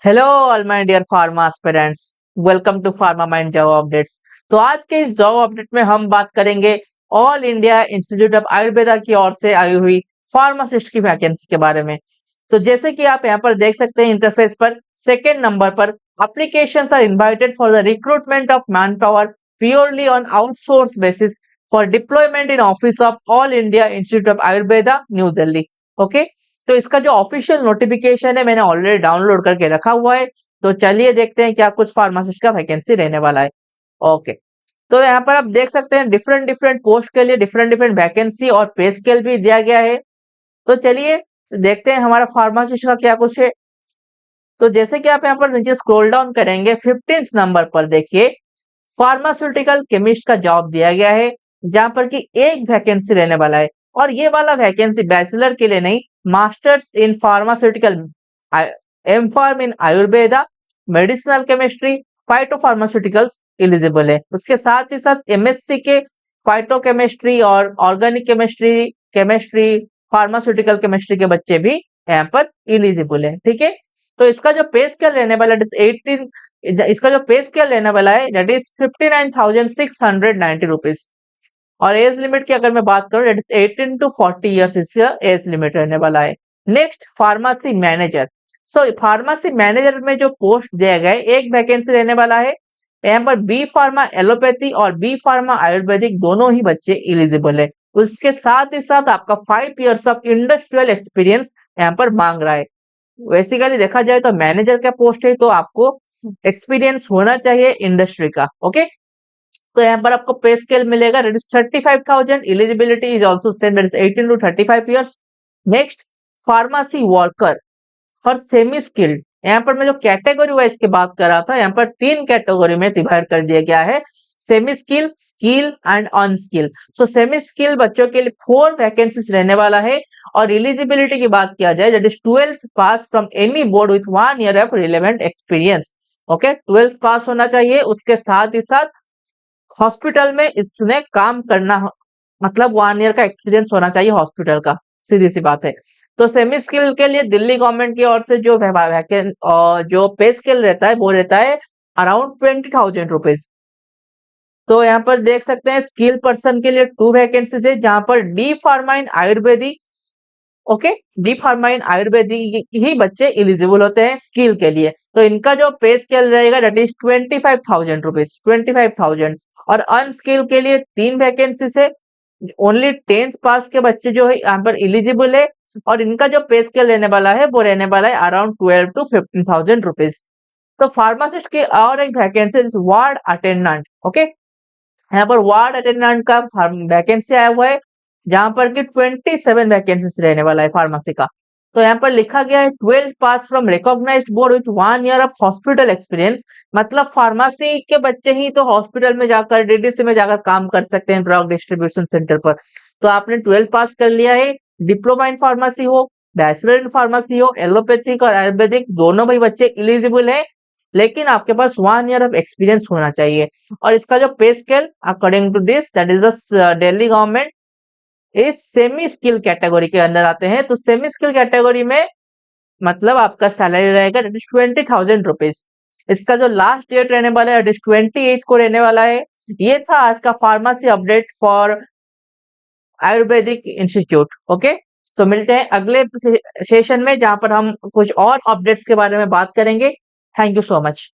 Hello all my dear pharma aspirants, welcome to pharma mind job updates. तो आज के इस जॉब अपडेट में हम बात करेंगे all India institute of Ayurveda की ओर से आई हुई फार्मासिस्ट की वैकेंसी के बारे में। तो जैसे कि आप यहाँ पर देख सकते हैं इंटरफेस पर सेकेंड नंबर पर applications are invited for the recruitment of man power purely on outsource basis for deployment in office of all India institute of Ayurveda New Delhi. Okay, तो इसका जो ऑफिशियल नोटिफिकेशन है मैंने ऑलरेडी डाउनलोड करके रखा हुआ है। तो चलिए देखते हैं क्या कुछ फार्मासिस्ट का वैकेंसी रहने वाला है। ओके, तो यहाँ पर आप देख सकते हैं डिफरेंट डिफरेंट पोस्ट के लिए डिफरेंट डिफरेंट वैकेंसी और पे स्केल भी दिया गया है। तो चलिए देखते हैं हमारा फार्मासिस्ट का क्या कुछ है। तो जैसे कि आप यहाँ पर नीचे स्क्रॉल डाउन करेंगे 15th नंबर पर देखिए फार्मास्यूटिकल केमिस्ट का जॉब दिया गया है, जहां पर कि एक वैकेंसी रहने वाला है। और ये वाला वैकेंसी बैचलर के लिए नहीं, masters in pharmaceutical, M pharm in Ayurveda, medicinal chemistry, phytopharmaceuticals eligible है। उसके साथ ही साथ एमएससी के फाइटोकेमिस्ट्री और organic chemistry, chemistry, pharmaceutical chemistry के बच्चे भी यहाँ पर एलिजिबल है। ठीक है, तो इसका जो पे स्केल रहने वाला है इसका जो पे स्केल रहने वाला है दैट इज 59,690 रुपीज। और एज लिमिट की अगर मैं बात करूं दैट इज 18 टू 40 ईयर्स इसका एज लिमिट रहने वाला है। Next pharmacy manager. So pharmacy manager में जो पोस्ट दिया गया है एक वैकेंसी रहने वाला है। यहाँ पर बी फार्मा एलोपैथी और बी फार्मा आयुर्वेदिक दोनों ही बच्चे एलिजिबल है। उसके साथ ही साथ आपका 5 ईयर्स ऑफ इंडस्ट्रियल एक्सपीरियंस यहाँ पर मांग रहा है। बेसिकली देखा जाए तो मैनेजर का पोस्ट है तो आपको एक्सपीरियंस होना चाहिए इंडस्ट्री का। ओके, तो यहाँ पर आपको पे स्केल मिलेगा that is 35,000। Eligibility is also same that is 18 to 35 years. Next pharmacy worker for semi skilled. यहाँ पर मैं जो कैटेगरी वाइज की बात कर रहा था यहाँ पर 3 कैटेगरी में डिवाइड कर दिया गया है, semi skill, skill and unskilled. So semi skill बच्चों के लिए 4 वैकेंसीज रहने वाला है। और एलिजिबिलिटी की बात किया जाए that is 12th pass from any board with 1 year of relevant experience. Okay, 12th पास होना चाहिए। उसके साथ ही साथ हॉस्पिटल में इसने काम करना मतलब 1 ईयर का एक्सपीरियंस होना चाहिए हॉस्पिटल का, सीधी सी बात है। तो सेमी स्किल के लिए दिल्ली गवर्नमेंट की ओर से जो जो पे स्केल रहता है वो रहता है अराउंड 20,000 रुपीज। तो यहाँ पर देख सकते हैं स्किल पर्सन के लिए 2 वैकेंसीज है, जहां पर डी फार्मा इन आयुर्वेदिक। ओके, डी फार्मा इन आयुर्वेदिक ही बच्चे एलिजिबल होते हैं स्किल के लिए। तो इनका जो पे स्केल रहेगा दैट इज 25,000 रुपीज, 25,000। और अनस्किल के लिए 3 वैकेंसीज है। ओनली 10th पास के बच्चे जो है यहाँ पर एलिजिबल है। और इनका जो पे स्केल रहने वाला है वो रहने वाला है अराउंड 12 टू 15,000 रुपीज। तो फार्मासिस्ट की और एक वैकेंसी वार्ड अटेंडेंट। ओके, यहाँ पर वार्ड अटेंडेंट का वैकेंसी आया हुआ है, जहां पर कि 27 वैकेंसीज रहने वाला है फार्मेसी का। तो यहाँ पर लिखा गया है 12th pass from recognised board with 1 year of hospital experience. मतलब फार्मेसी के बच्चे ही तो हॉस्पिटल में जाकर डीडीसी में जाकर काम कर सकते हैं, ड्रग डिस्ट्रीब्यूशन सेंटर पर। तो आपने 12th पास कर लिया है, डिप्लोमा इन फार्मेसी हो, बैचलर इन फार्मेसी हो, एलोपैथिक और आयुर्वेदिक दोनों भाई बच्चे इलिजिबल है। लेकिन आपके पास 1 ईयर ऑफ एक्सपीरियंस होना चाहिए। और इसका जो pay scale according to this that is the Delhi government इस सेमी स्किल कैटेगरी के अंदर आते हैं। तो सेमी स्किल कैटेगरी में मतलब आपका सैलरी रहेगा दैट इज 20,000 रुपीज। इसका जो लास्ट डेट रहने वाला है दैट इज 28 को रहने वाला है। ये था आज का pharmacy update for Ayurvedic institute. Okay, तो मिलते हैं अगले सेशन में जहां पर हम कुछ और अपडेट्स के बारे में बात करेंगे। Thank you so much.